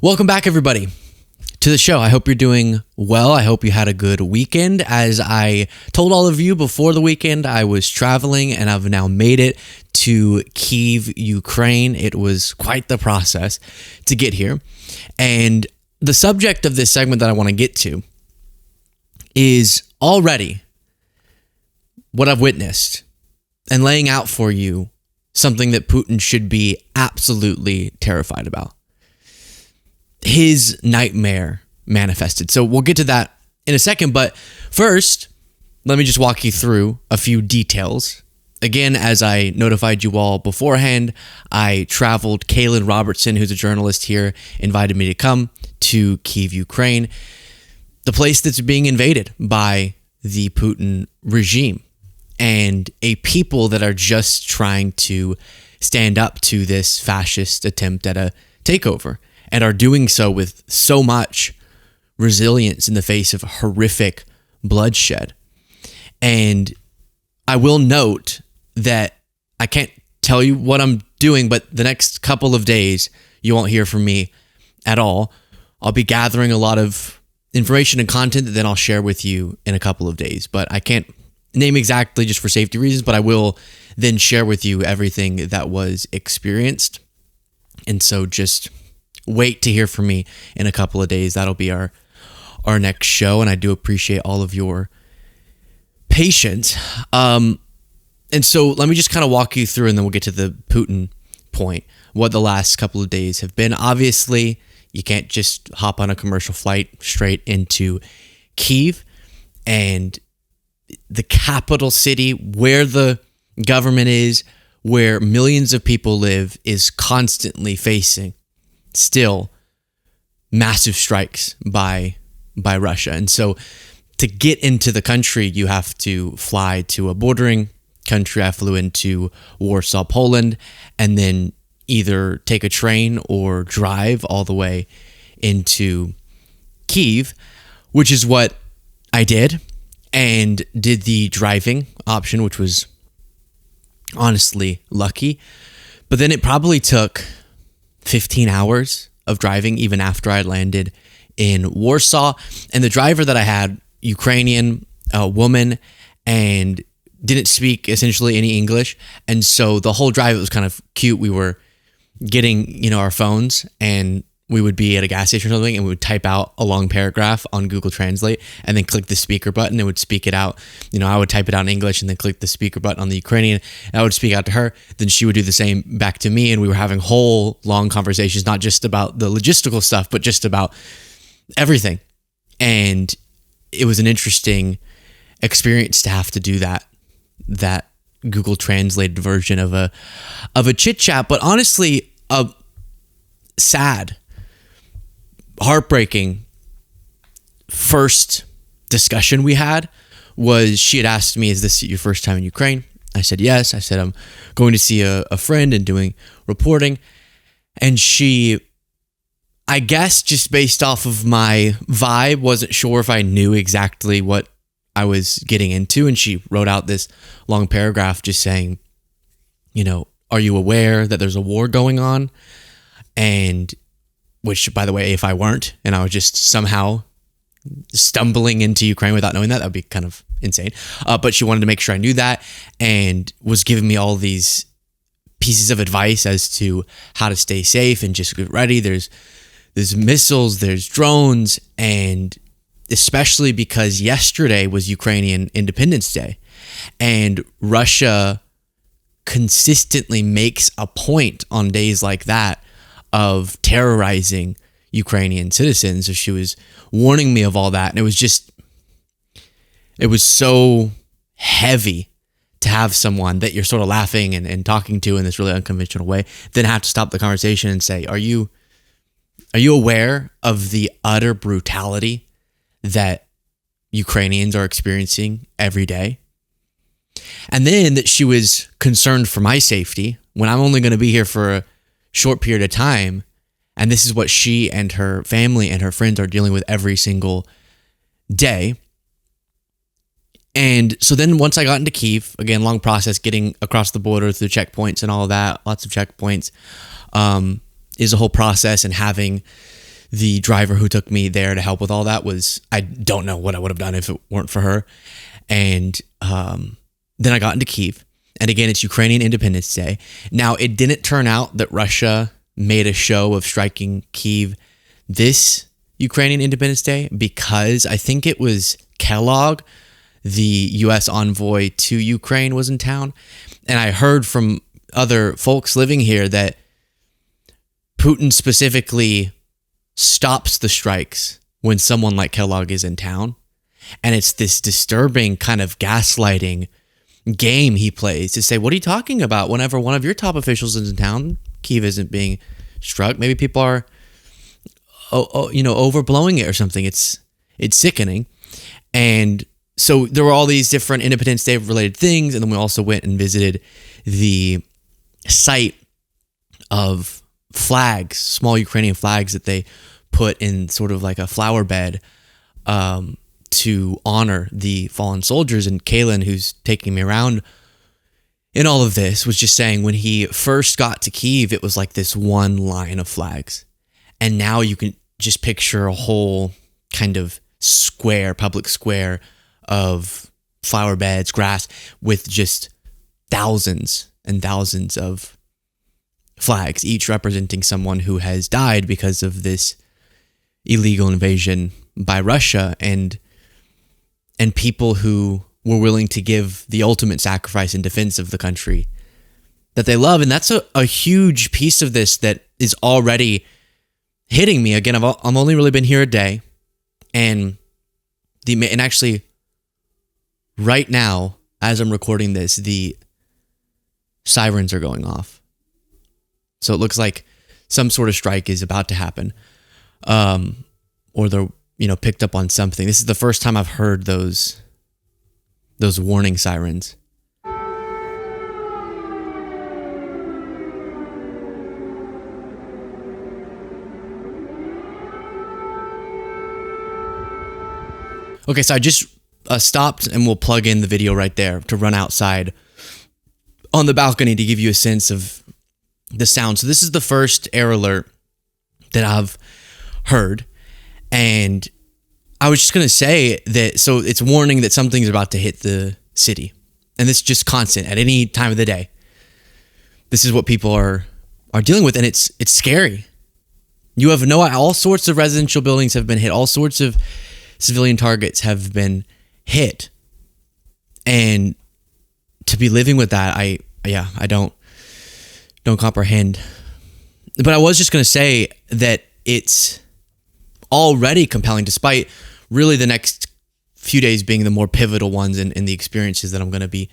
Welcome back, everybody, to the show. I hope you're doing well. I hope you had a good weekend. As I told all of you before the weekend, I was traveling and I've now made it to Kyiv, Ukraine. It was quite the process to get here. And the subject of this segment that I want to get to is already what I've witnessed and laying out for you something that Putin should be absolutely terrified about. His nightmare manifested. So we'll get to that in a second. But first, let me just walk you through a few details. Again, as I notified you all beforehand, I traveled. Kaylin Robertson, who's a journalist here, invited me to come to Kyiv, Ukraine, the place that's being invaded by the Putin regime and a people that are just trying to stand up to this fascist attempt at a takeover, and are doing so with so much resilience in the face of horrific bloodshed. And I will note that I can't tell you what I'm doing, but the next couple of days, you won't hear from me at all. I'll be gathering a lot of information and content that then I'll share with you in a couple of days. But I can't name exactly just for safety reasons, but I will then share with you everything that was experienced. And so just wait to hear from me in a couple of days. That'll be our next show, and I do appreciate all of your patience. And so let me just kind of walk you through, and then we'll get to the Putin point, what the last couple of days have been. Obviously, you can't just hop on a commercial flight straight into Kyiv, and the capital city where the government is, where millions of people live, is constantly facing still massive strikes by Russia. And so to get into the country, you have to fly to a bordering country. I flew into Warsaw, Poland, and then either take a train or drive all the way into Kyiv, which is what I did, and did the driving option, which was honestly lucky. But then it probably took 15 hours of driving even after I landed in Warsaw. And the driver that I had, Ukrainian woman, and didn't speak essentially any English. And so the whole drive, it was kind of cute. We were getting, our phones, and we would be at a gas station or something, and we would type out a long paragraph on Google Translate and then click the speaker button. It would speak it out. I would type it out in English and then click the speaker button on the Ukrainian, and I would speak out to her. Then she would do the same back to me, and we were having whole long conversations, not just about the logistical stuff, but just about everything. And it was an interesting experience to have to do that Google translated version of a chit chat, but honestly, a sad, heartbreaking first discussion we had was, she had asked me, is this your first time in Ukraine? I said, yes. I said, I'm going to see a friend and doing reporting. And she, I guess just based off of my vibe, wasn't sure if I knew exactly what I was getting into. And she wrote out this long paragraph just saying, are you aware that there's a war going on? And which, by the way, if I weren't, and I was just somehow stumbling into Ukraine without knowing that would be kind of insane. But she wanted to make sure I knew that, and was giving me all these pieces of advice as to how to stay safe and just get ready. There's missiles, there's drones, and especially because yesterday was Ukrainian Independence Day, and Russia consistently makes a point on days like that of terrorizing Ukrainian citizens. So she was warning me of all that. And it was so heavy to have someone that you're sort of laughing and talking to in this really unconventional way, then have to stop the conversation and say, are you aware of the utter brutality that Ukrainians are experiencing every day? And then that she was concerned for my safety when I'm only going to be here for a short period of time. And this is what she and her family and her friends are dealing with every single day. And so then once I got into Kyiv, again, long process getting across the border through checkpoints and all of that, lots of checkpoints, is a whole process, and having the driver who took me there to help with all that I don't know what I would have done if it weren't for her. And then I got into Kyiv. And again, it's Ukrainian Independence Day. Now, it didn't turn out that Russia made a show of striking Kyiv this Ukrainian Independence Day, because I think it was Kellogg, the U.S. envoy to Ukraine, was in town. And I heard from other folks living here that Putin specifically stops the strikes when someone like Kellogg is in town. And it's this disturbing kind of gaslighting game he plays to say, what are you talking about? Whenever one of your top officials is in town, Kyiv isn't being struck. Maybe people are, overblowing it or something. It's sickening. And so there were all these different Independence Day related things. And then we also went and visited the site of flags, small Ukrainian flags that they put in sort of like a flower bed to honor the fallen soldiers. And Kalen, who's taking me around in all of this, was just saying when he first got to Kyiv, it was like this one line of flags. And now you can just picture a whole kind of square, public square of flower beds, grass, with just thousands and thousands of flags, each representing someone who has died because of this illegal invasion by Russia, and people who were willing to give the ultimate sacrifice in defense of the country that they love. And that's a huge piece of this that is already hitting me. Again, I've only really been here a day, and actually right now, as I'm recording this, the sirens are going off. So it looks like some sort of strike is about to happen, or they're picked up on something. This is the first time I've heard those warning sirens. Okay, so I just stopped, and we'll plug in the video right there to run outside on the balcony to give you a sense of the sound. So this is the first air alert that I've heard. And I was just going to say that, so it's warning that something's about to hit the city. And this is just constant at any time of the day. This is what people are dealing with, and it's scary. You have all sorts of residential buildings have been hit. All sorts of civilian targets have been hit. And to be living with that, I don't comprehend. But I was just going to say that it's already compelling, despite really the next few days being the more pivotal ones in the experiences that I'm going to be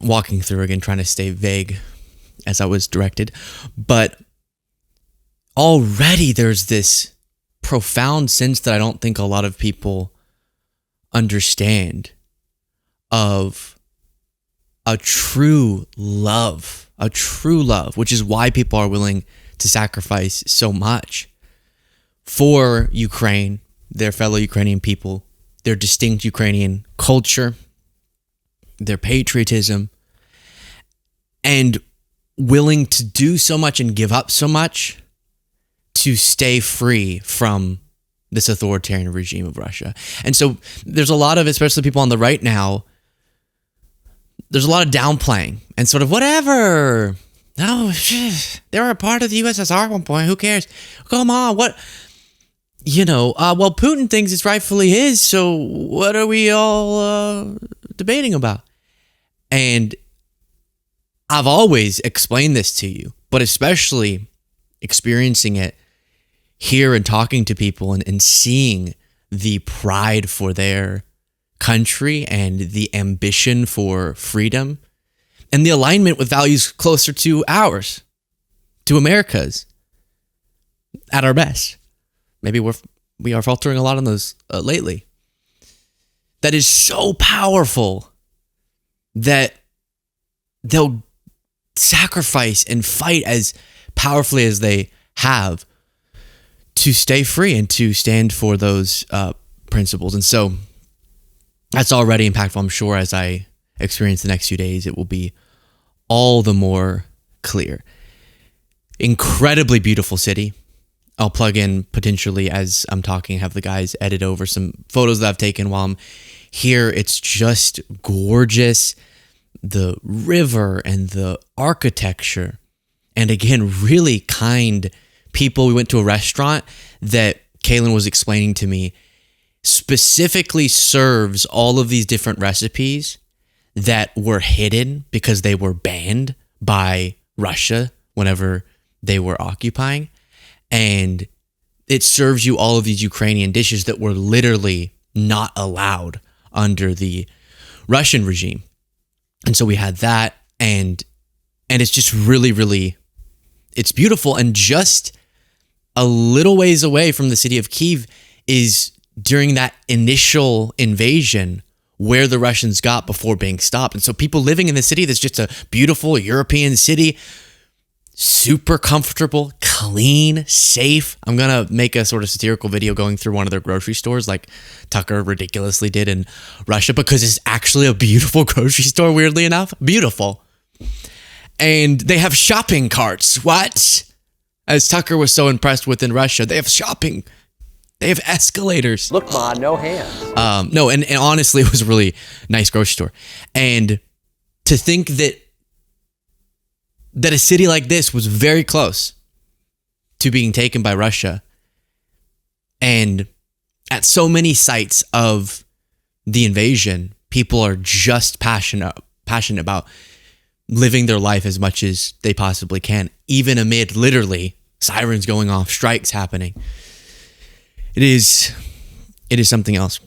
walking through. Again, trying to stay vague as I was directed. But already there's this profound sense that I don't think a lot of people understand of a true love, which is why people are willing to sacrifice so much for Ukraine, their fellow Ukrainian people, their distinct Ukrainian culture, their patriotism, and willing to do so much and give up so much to stay free from this authoritarian regime of Russia. And so there's a lot of, especially people on the right now, there's a lot of downplaying and sort of whatever. No, they were a part of the USSR at one point. Who cares? Come on, what? Well, Putin thinks it's rightfully his, so what are we all debating about? And I've always explained this to you, but especially experiencing it here and talking to people and seeing the pride for their country and the ambition for freedom and the alignment with values closer to ours, to America's, at our best. Maybe we are faltering a lot on those lately. That is so powerful that they'll sacrifice and fight as powerfully as they have to stay free and to stand for those principles. And so that's already impactful. I'm sure as I experience the next few days, it will be all the more clear. Incredibly beautiful city. I'll plug in potentially as I'm talking, have the guys edit over some photos that I've taken while I'm here. It's just gorgeous. The river and the architecture. And again, really kind people. We went to a restaurant that Kaylin was explaining to me specifically serves all of these different recipes that were hidden because they were banned by Russia whenever they were occupying. And it serves you all of these Ukrainian dishes that were literally not allowed under the Russian regime. And so we had that, and it's just really, really, it's beautiful. And just a little ways away from the city of Kyiv is during that initial invasion where the Russians got before being stopped. And so people living in the city that's just a beautiful European city, super comfortable, clean, safe. I'm going to make a sort of satirical video going through one of their grocery stores like Tucker ridiculously did in Russia, because it's actually a beautiful grocery store, weirdly enough. Beautiful. And they have shopping carts. What? As Tucker was so impressed with in Russia, they have shopping. They have escalators. Look, Ma, no hands. No, and honestly, it was a really nice grocery store. And to think that a city like this was very close to being taken by Russia, and at so many sites of the invasion, people are just passionate about living their life as much as they possibly can, even amid literally sirens going off, strikes happening. It is something else.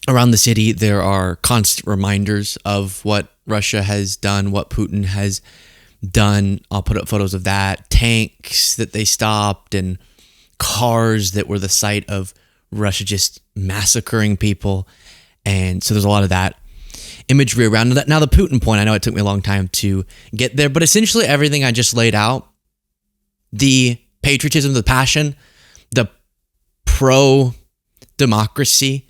Around the city, there are constant reminders of what Russia has done, what Putin has done. I'll put up photos of that. Tanks that they stopped and cars that were the site of Russia just massacring people. And so there's a lot of that imagery around that. Now the Putin point, I know it took me a long time to get there, but essentially everything I just laid out, the patriotism, the passion, the pro-democracy,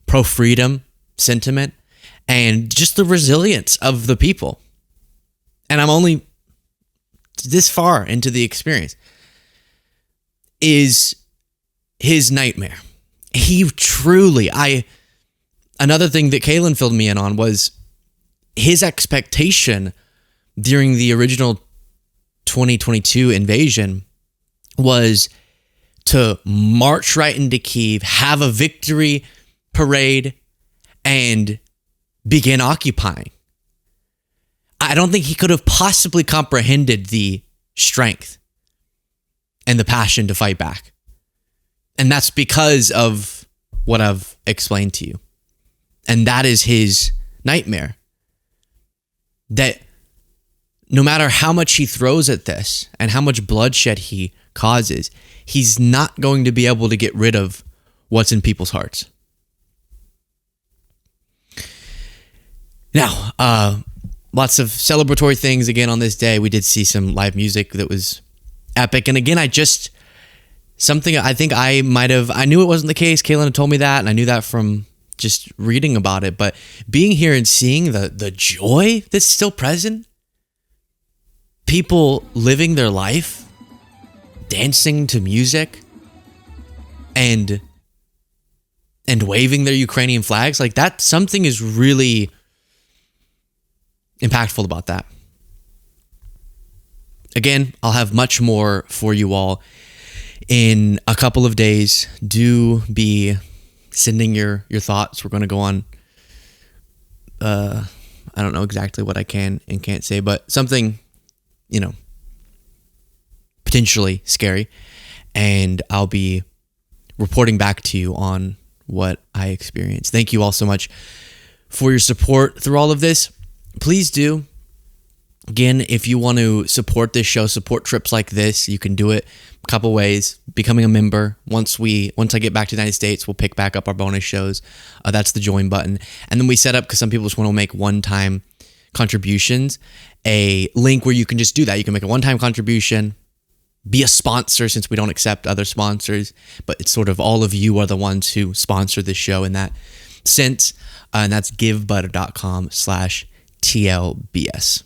pro-freedom sentiment, and just the resilience of the people. And I'm only this far into the experience, is his nightmare. He truly, another thing that Kaylin filled me in on was his expectation during the original 2022 invasion was to march right into Kyiv, have a victory parade, and begin occupying. I don't think he could have possibly comprehended the strength and the passion to fight back. And that's because of what I've explained to you. And that is his nightmare. That no matter how much he throws at this and how much bloodshed he causes, he's not going to be able to get rid of what's in people's hearts. Now, lots of celebratory things again on this day. We did see some live music that was epic. And again, something I think I knew it wasn't the case. Kaylin had told me that, and I knew that from just reading about it. But being here and seeing the joy that's still present, people living their life, dancing to music, and waving their Ukrainian flags, like that, something is really impactful about that. Again, I'll have much more for you all in a couple of days. Do be sending your thoughts. We're going to go on, I don't know exactly what I can and can't say, but something, potentially scary. And I'll be reporting back to you on what I experienced. Thank you all so much for your support through all of this. Please do. Again, if you want to support this show, support trips like this, you can do it a couple ways. Becoming a member. Once I get back to the United States, we'll pick back up our bonus shows. That's the join button. And then we set up, because some people just want to make one-time contributions, a link where you can just do that. You can make a one-time contribution, be a sponsor, since we don't accept other sponsors, but it's sort of all of you are the ones who sponsor this show in that sense. And that's givebutter.com/TLBS.